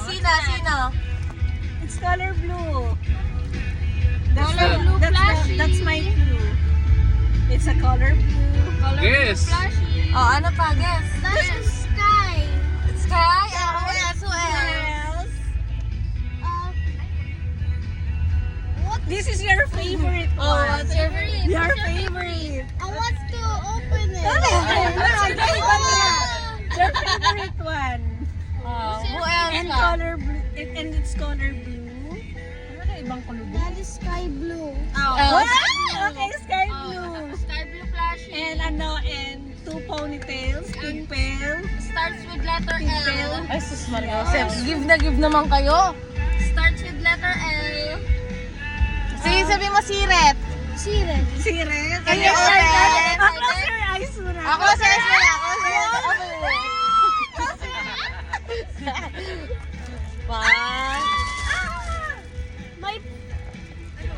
Sino? It's color blue. Color blue flashy. That's my clue. It's a color blue. Color Guess. blue flashy. Oh, ano pa? Guess. That's sky. Sky? Who else? What else? This is your favorite one. Oh, what's your favorite? Your favorite. I want to open it. Your favorite one. Oh, who else? And ka? color blue. And it's color blue. Ano na ibang color blue? That is sky blue. Oh, okay, sky blue. Sky blue flashy. And two ponytails, pigtail. Starts with letter Pigtail. L. Ay, sus Maria. Give na give naman kayo. Starts with letter L. Sige, sabi mo siret. Siren. Siret. Can you open? Close your eyes muna. Ako sa esmela. One. My...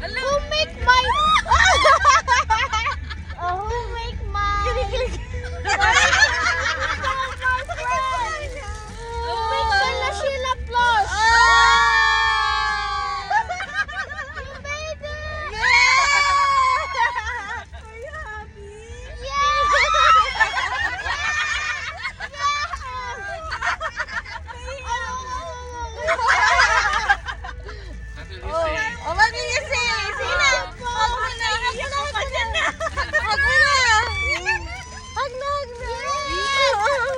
Who make my... Who make my... Who make my La Sheila Plus? You made it! Are you happy? Oh, mag-iisi. Sino? Hug mo na. Hug mo na. Hug na.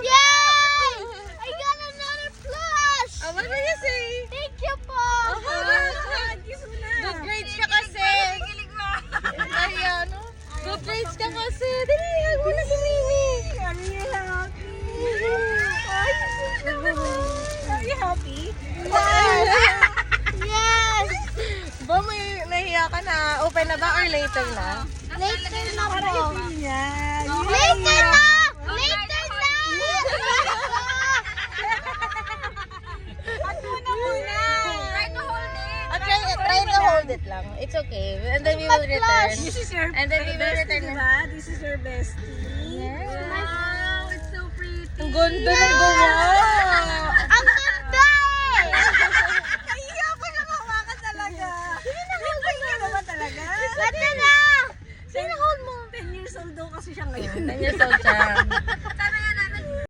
Yay! I got another plush! Oh, mag-iisi. Thank you po! Kiss mo na. Good grades ka kasi. Ay, ano? Good grades ka kasi. Dali, hug mo na si Mimi. Are you happy? Are you happy? Yes! Ba, may nahiya ka na. Open na ba or later na? Later na po! Yan. Later na! Later na! Try to hold it! Try to hold it lang. It's okay. And then we will return. This is your And then we will bestie, return. diba? This is your bestie. Wow, it's so pretty! Ang ganda ng gawa. Ang ganda eh! Nahiya pa siya hawakan talaga. Nahiya naman talaga. Ganda na! Sino hold mo? 10 years old daw kasi siya ngayon. 10 years old siya.